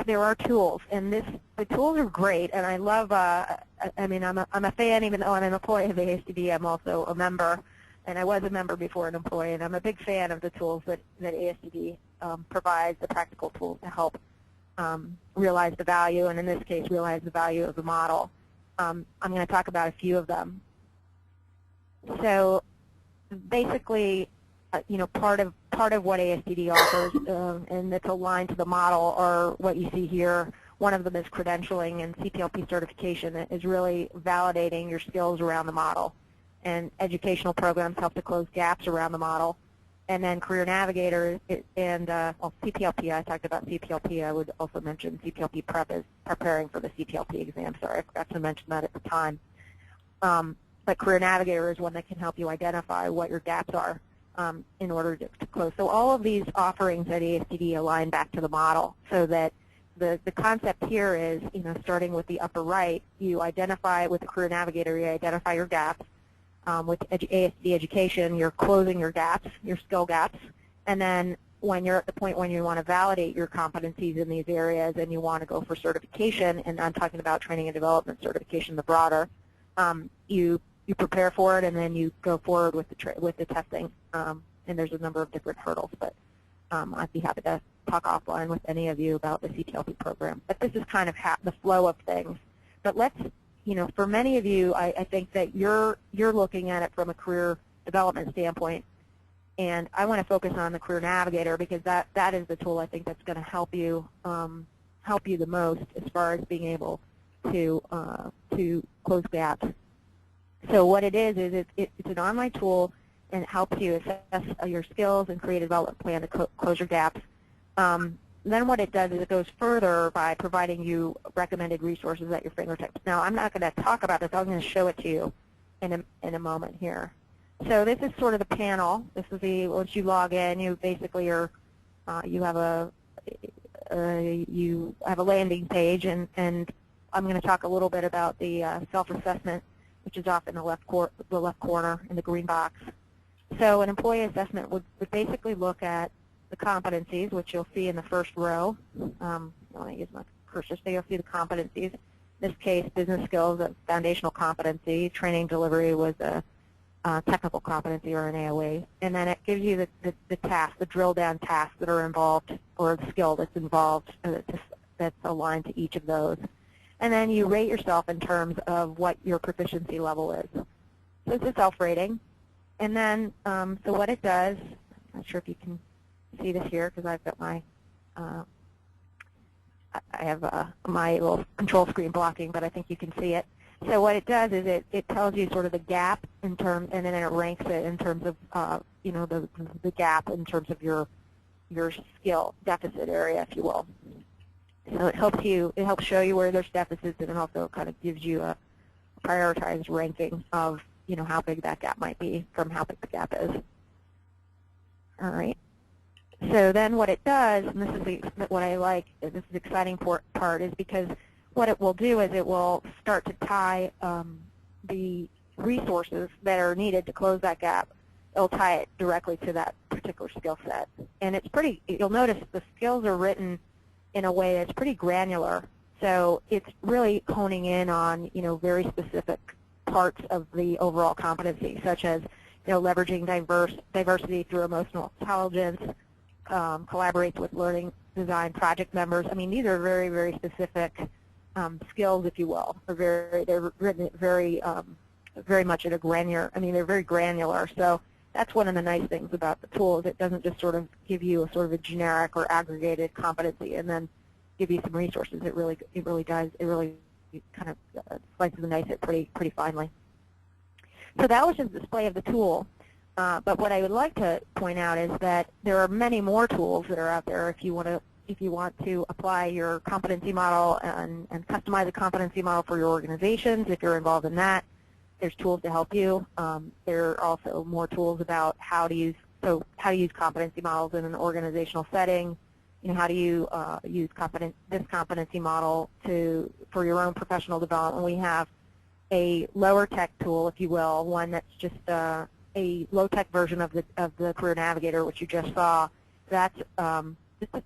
There are tools, and the tools are great. And I love. I'm a fan, even though I'm an employee of ASTD. I'm also a member, and I was a member before an employee. And I'm a big fan of the tools that ASTD provides, the practical tools to help realize the value, and in this case, realize the value of the model. I'm going to talk about a few of them. So basically, part of what ASTD offers, and that's aligned to the model, are what you see here. One of them is credentialing, and CPLP certification is really validating your skills around the model. And educational programs help to close gaps around the model. And then Career Navigator and CPLP, I talked about CPLP. I would also mention CPLP prep is preparing for the CPLP exam. Sorry, I forgot to mention that at the time. But Career Navigator is one that can help you identify what your gaps are in order to close. So all of these offerings at ASTD align back to the model, so that the concept here is, starting with the upper right, you identify with the Career Navigator, you identify your gaps. With ASTD education, you're closing your gaps, your skill gaps, and then when you're at the point when you want to validate your competencies in these areas and you want to go for certification, and I'm talking about training and development certification, the broader, you prepare for it, and then you go forward with the testing. And there's a number of different hurdles, but I'd be happy to talk offline with any of you about the CPLP program. But this is kind of the flow of things. But let's, for many of you, I think that you're looking at it from a career development standpoint, and I want to focus on the Career Navigator because that is the tool I think that's going to help you the most as far as being able to close gaps. So what it is it's an online tool, and it helps you assess your skills and create a development plan to close your gaps. Then what it does is it goes further by providing you recommended resources at your fingertips. Now, I'm not going to talk about this. I'm going to show it to you in a moment here. So this is sort of the panel. This is once you log in, you basically you have you have a landing page, and I'm going to talk a little bit about the self-assessment, which is off in the left corner in the green box. So an employee assessment would basically look at the competencies, which you'll see in the first row. I want to use my cursor so you'll see the competencies. In this case, business skills, a foundational competency. Training delivery was a technical competency or an AOE. And then it gives you the task, the drill down tasks that are involved, or the skill that's involved that's aligned to each of those. And then you rate yourself in terms of what your proficiency level is. So it's a self-rating. And then, so what it does, I'm not sure if you can see this here because I've got my, I have my little control screen blocking, but I think you can see it. So what it does is it tells you sort of the gap in terms, and then it ranks it in terms of, you know, the gap in terms of your skill deficit area, if you will. So it helps show you where there's deficits, and it also kind of gives you a prioritized ranking of, you know, how big that gap might be from how big the gap is. All right. So then what it does, and this is what I like, this is the exciting part, is because what it will do is it will start to tie the resources that are needed to close that gap. It'll tie it directly to that particular skill set. And it's pretty, you'll notice the skills are written in a way that's pretty granular. So it's really honing in on, you know, very specific parts of the overall competency, such as, you know, leveraging diversity through emotional intelligence, collaborates with learning design project members. I mean, these are very, very specific skills, if you will. They're written very, very much at a granular. I mean, they're very granular. So that's one of the nice things about the tool, is it doesn't just sort of give you a sort of a generic or aggregated competency and then give you some resources. It really does. It really kind of slices and dices it pretty finely. So that was just a display of the tool. But what I would like to point out is that there are many more tools that are out there if you want to apply your competency model and customize a competency model for your organizations. If you're involved in that, there's tools to help you. There are also more tools about how to use competency models in an organizational setting. You know, how do you use this competency model for your own professional development. We have a lower tech tool, if you will, one that's just a low-tech version of the Career Navigator, which you just saw. That's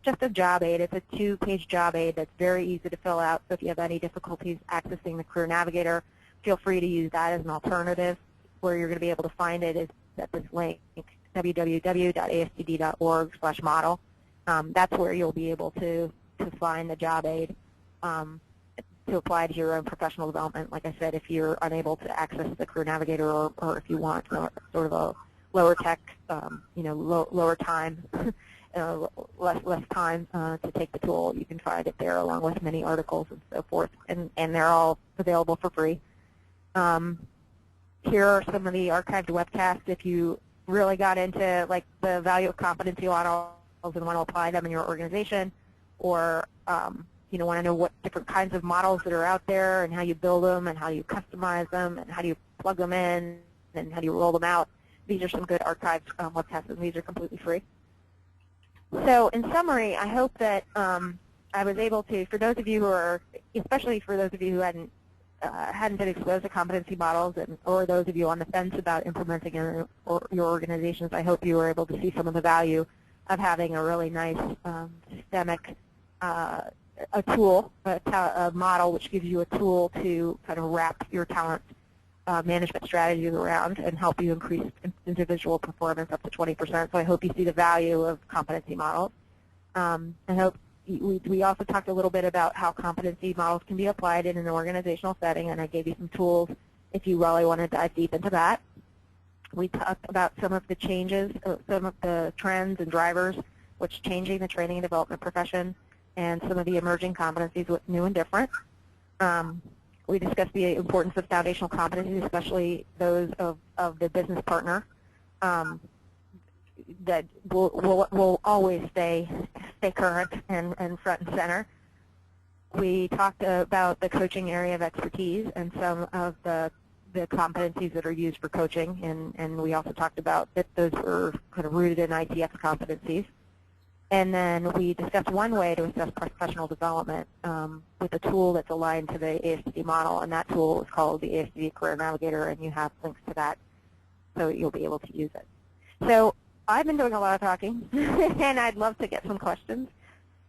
just a job aid. It's a 2-page job aid that's very easy to fill out. So if you have any difficulties accessing the Career Navigator, feel free to use that as an alternative. Where you're going to be able to find it is at this link, www.astd.org/model. That's where you'll be able to find the job aid to apply to your own professional development. Like I said, if you're unable to access the Career Navigator, or if you want sort of a lower tech, you know, lower time, less time to take the tool, you can find it there along with many articles and so forth, and they're all available for free. Here are some of the archived webcasts if you really got into like the value of competency models and want to apply them in your organization, or you know, want to know what different kinds of models that are out there and how you build them and how you customize them and how do you plug them in and how do you roll them out. These are some good archived webcasts, and these are completely free. So in summary, I hope that I was able to, for those of you who are, especially for those of you who hadn't been exposed to competency models, or those of you on the fence about implementing in your organizations, I hope you were able to see some of the value of having a really nice systemic a tool, a model which gives you a tool to kind of wrap your talent management strategies around and help you increase individual performance up to 20%. So I hope you see the value of competency models. I hope we also talked a little bit about how competency models can be applied in an organizational setting, and I gave you some tools if you really want to dive deep into that. We talked about some of the changes, some of the trends and drivers which changing the training and development profession, and some of the emerging competencies, what's new and different. We discussed the importance of foundational competencies, especially those of the business partner, that will always stay current and front and center. We talked about the coaching area of expertise and some of the competencies that are used for coaching, and we also talked about that those were kind of rooted in ITF competencies. And then we discussed one way to assess professional development with a tool that's aligned to the ASTD model, and that tool is called the ASTD Career Navigator, and you have links to that so you'll be able to use it. So I've been doing a lot of talking, and I'd love to get some questions.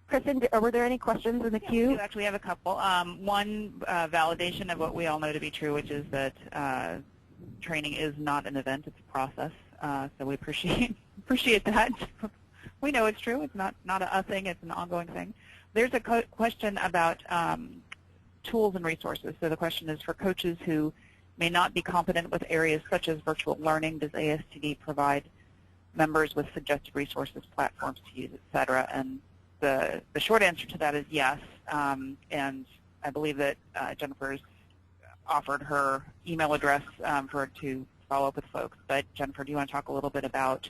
Kristen, were there any questions in the queue? We actually have a couple. One, validation of what we all know to be true, which is that training is not an event, it's a process. So we appreciate that. We know it's true. It's not a thing. It's an ongoing thing. There's a question about tools and resources. So the question is for coaches who may not be competent with areas such as virtual learning, does ASTD provide members with suggested resources, platforms to use, et cetera? And the short answer to that is yes. And I believe that Jennifer's offered her email address for her to follow up with folks. But Jennifer, do you want to talk a little bit about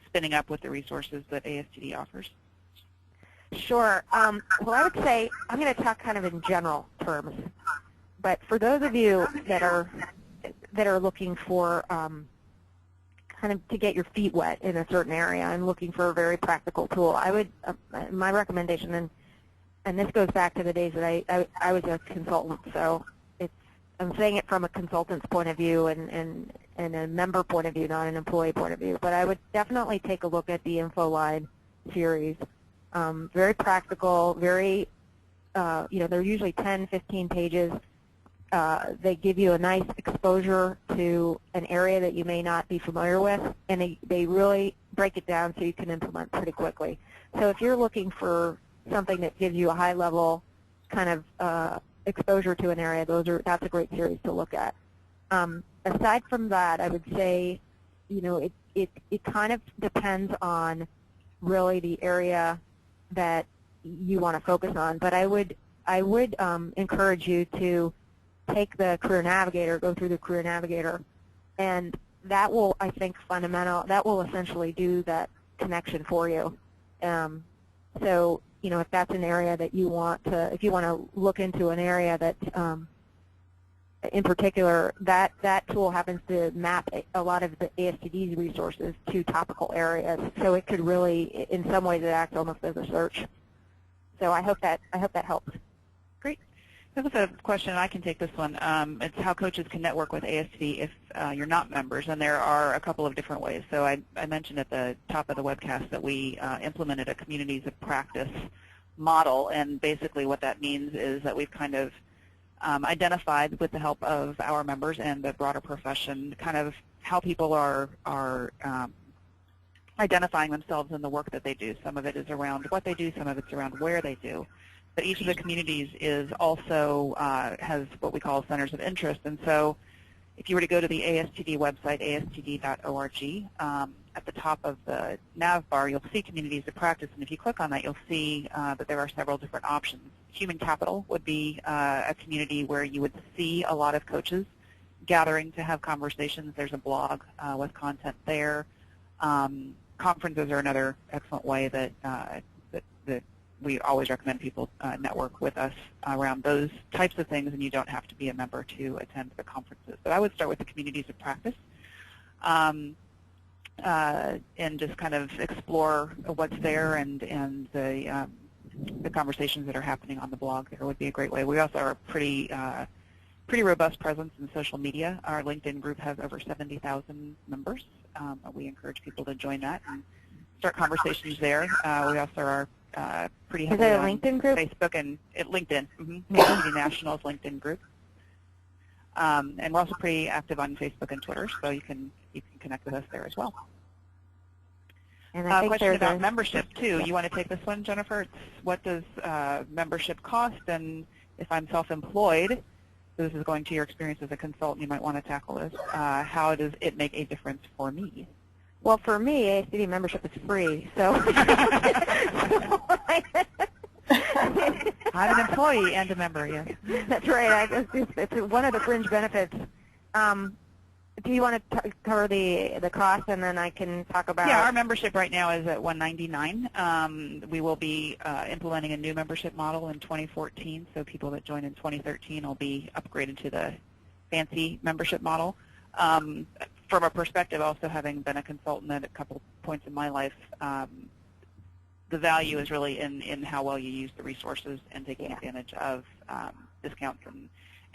spinning up with the resources that ASTD offers? Sure. Well, I would say I'm going to talk kind of in general terms. But for those of you that are looking for kind of to get your feet wet in a certain area and looking for a very practical tool, I would my recommendation, and this goes back to the days that I was a consultant, so I'm saying it from a consultant's point of view and a member point of view, not an employee point of view. But I would definitely take a look at the InfoLine series. Very practical, very, they're usually 10, 15 pages. They give you a nice exposure to an area that you may not be familiar with, and they really break it down so you can implement pretty quickly. So if you're looking for something that gives you a high-level kind of exposure to an area, that's a great series to look at. Aside from that, I would say, it kind of depends on really the area that you want to focus on. But I would encourage you to take the Career Navigator, go through the Career Navigator, and that will, I think, that will essentially do that connection for you. So, if that's an area that you want to, if you want to look into an area that, in particular, that tool happens to map a lot of the ASTD's resources to topical areas. So it could really, in some ways, it acts almost as a search. So I hope that helps. Great. This is a question, I can take this one. It's how coaches can network with ASTD if you're not members, and there are a couple of different ways. So I mentioned at the top of the webcast that we implemented a communities of practice model, and basically what that means is that we've kind of identified with the help of our members and the broader profession kind of how people are identifying themselves in the work that they do. Some of it is around what they do, some of it's around where they do. But each of the communities is also has what we call centers of interest. And so if you were to go to the ASTD website, astd.org, at the top of the nav bar, you'll see communities of practice. And if you click on that, you'll see that there are several different options. Human capital would be a community where you would see a lot of coaches gathering to have conversations. There's a blog with content there. Conferences are another excellent way that we always recommend people network with us around those types of things, and you don't have to be a member to attend the conferences. But I would start with the communities of practice and just kind of explore what's there, and the conversations that are happening on the blog there would be a great way. We also are a pretty robust presence in social media. Our LinkedIn group has over 70,000 members. We encourage people to join that and start conversations there. We also are pretty heavily on LinkedIn group? Facebook and LinkedIn. ASTD National's LinkedIn group. And we're also pretty active on Facebook and Twitter, so you can connect with us there as well. And I think question about membership too. Yeah. You want to take this one, Jennifer? It's what does membership cost? And if I'm self-employed, so this is going to your experience as a consultant, you might want to tackle this. How does it make a difference for me? Well, for me, ASTD membership is free, so. I'm an employee and a member, yes. That's right. It's one of the fringe benefits. Do you want to cover the cost, and then I can talk about? Yeah, our membership right now is at $199. We will be implementing a new membership model in 2014, so people that join in 2013 will be upgraded to the fancy membership model. From a perspective, also having been a consultant at a couple points in my life, the value is really in how well you use the resources and taking advantage of discounts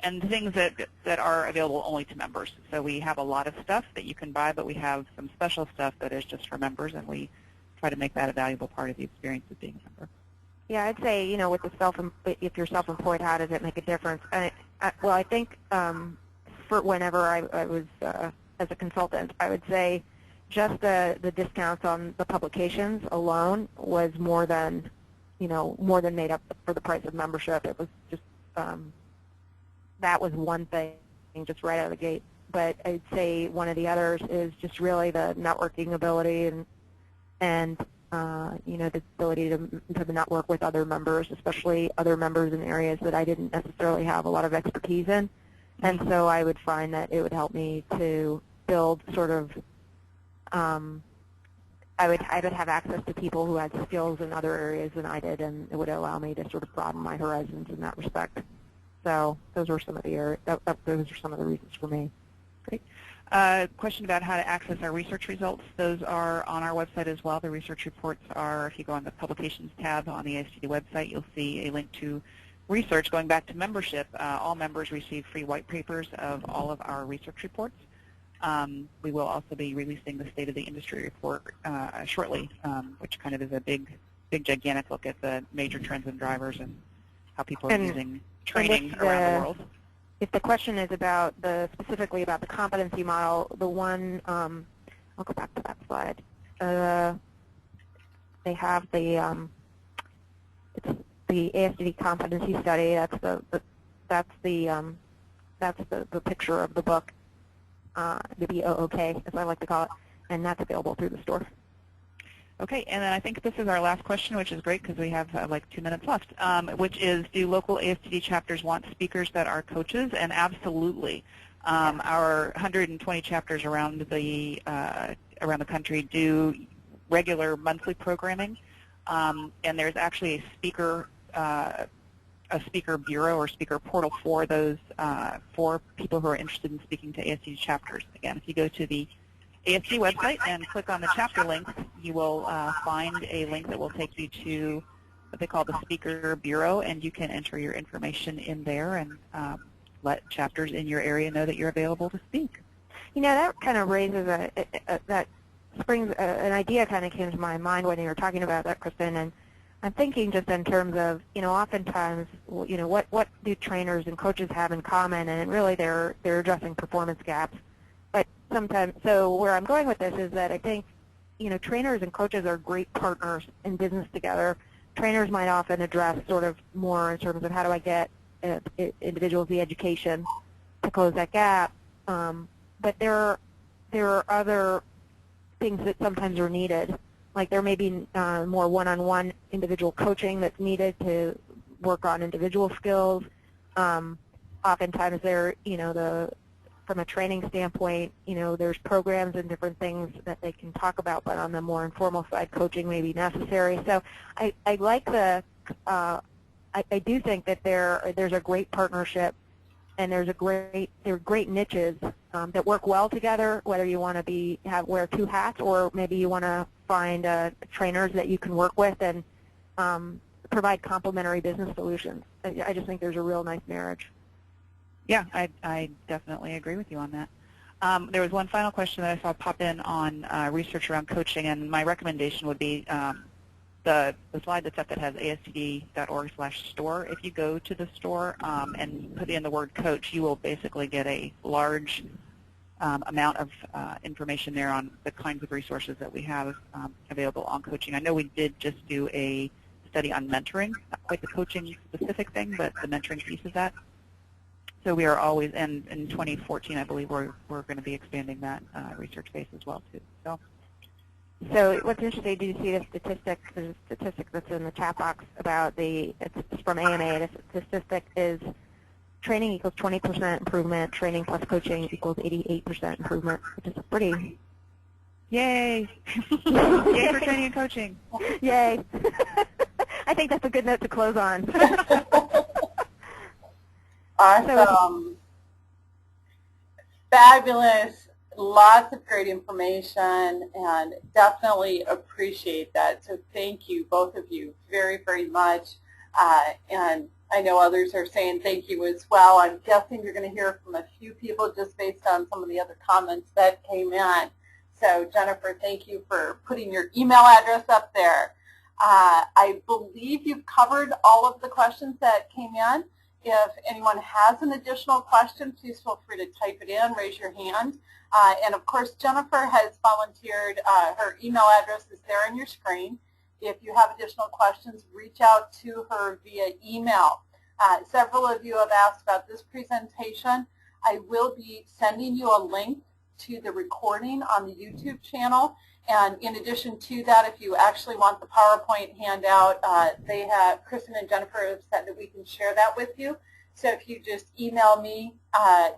and things that are available only to members. So we have a lot of stuff that you can buy, but we have some special stuff that is just for members, and we try to make that a valuable part of the experience of being a member. Yeah, I'd say, you know, with the if you're self-employed, how does it make a difference? Well, I think for whenever I was as a consultant, I would say just the discounts on the publications alone was more than made up for the price of membership. It was just that was one thing just right out of the gate. But I'd say one of the others is just really the networking ability and you know, the ability to network with other members, especially other members in areas that I didn't necessarily have a lot of expertise in. And so I would find that it would help me to build sort of, I would have access to people who had skills in other areas than I did, and it would allow me to sort of broaden my horizons in that respect. So those were some of the those are some of the reasons for me. Great. Question about how to access our research results. Those are on our website as well. The research reports are, if you go on the Publications tab on the ASTD website, you'll see a link to research. Going back to membership, all members receive free white papers of all of our research reports. We will also be releasing the State of the Industry report shortly, which kind of is a big, gigantic look at the major trends and drivers and how people are using training around the world. If the question is about specifically about the competency model, the one, I'll go back to that slide. They have the it's the ASTD Competency Study. That's the picture of the book, the BOOK, as I like to call it, and that's available through the store. Okay, and then I think this is our last question, which is great because we have like 2 minutes left, which is, do local ASTD chapters want speakers that are coaches? And absolutely. Our 120 chapters around the country do regular monthly programming, and there's actually a speaker bureau or speaker portal for those for people who are interested in speaking to ASTD chapters. Again, if you go to the ASTD website and click on the chapter link, you will find a link that will take you to what they call the Speaker Bureau, and you can enter your information in there and let chapters in your area know that you're available to speak. You know, that kind of raises an idea kind of came to my mind when you were talking about that, Kristen, and I'm thinking just in terms of, you know, oftentimes, you know, what do trainers and coaches have in common, and really they're addressing performance gaps. But sometimes, so where I'm going with this is that I think, you know, trainers and coaches are great partners in business together. Trainers might often address sort of more in terms of how do I get individuals the education to close that gap. But there are other things that sometimes are needed. Like there may be more one-on-one individual coaching that's needed to work on individual skills. Oftentimes there, you know, from a training standpoint, you know, there's programs and different things that they can talk about, but on the more informal side, coaching may be necessary. So I like I do think that there's a great partnership, and there are great niches that work well together, whether you want to wear two hats, or maybe you want to find trainers that you can work with and provide complementary business solutions. I just think there's a real nice marriage. Yeah, I definitely agree with you on that. There was one final question that I saw pop in on research around coaching, and my recommendation would be the slide that's up that has astd.org/store. If you go to the store and put in the word coach, you will basically get a large amount of information there on the kinds of resources that we have available on coaching. I know we did just do a study on mentoring, not quite the coaching specific thing, but the mentoring piece of that. So we are always, and in 2014, I believe we're going to be expanding that research base as well too. So what's interesting, do you see the statistic? There's a statistic that's in the chat box about it's from AMA. The statistic is training equals 20% improvement, training plus coaching equals 88% improvement, which is pretty. Yay! Yay for training and coaching. Yay. I think that's a good note to close on. Awesome. Fabulous. lots of great information and definitely appreciate that. So thank you, both of you, very, very much. And I know others are saying thank you as well. I'm guessing you're going to hear from a few people just based on some of the other comments that came in. So Jennifer, thank you for putting your email address up there. I believe you've covered all of the questions that came in. If anyone has an additional question, please feel free to type it in, raise your hand. And of course, Jennifer has volunteered. Her email address is there on your screen. If you have additional questions, reach out to her via email. Several of you have asked about this presentation. I will be sending you a link to the recording on the YouTube channel. And in addition to that, if you actually want the PowerPoint handout, Kristen and Jennifer have said that we can share that with you. So if you just email me,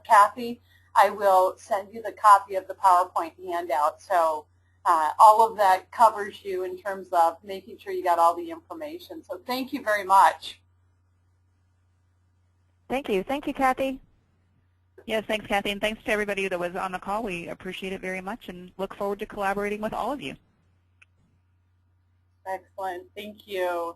Kathy, I will send you the copy of the PowerPoint handout. So all of that covers you in terms of making sure you got all the information. So thank you very much. Thank you. Thank you, Kathy. Yes, thanks, Kathy, and thanks to everybody that was on the call. We appreciate it very much and look forward to collaborating with all of you. Excellent. Thank you.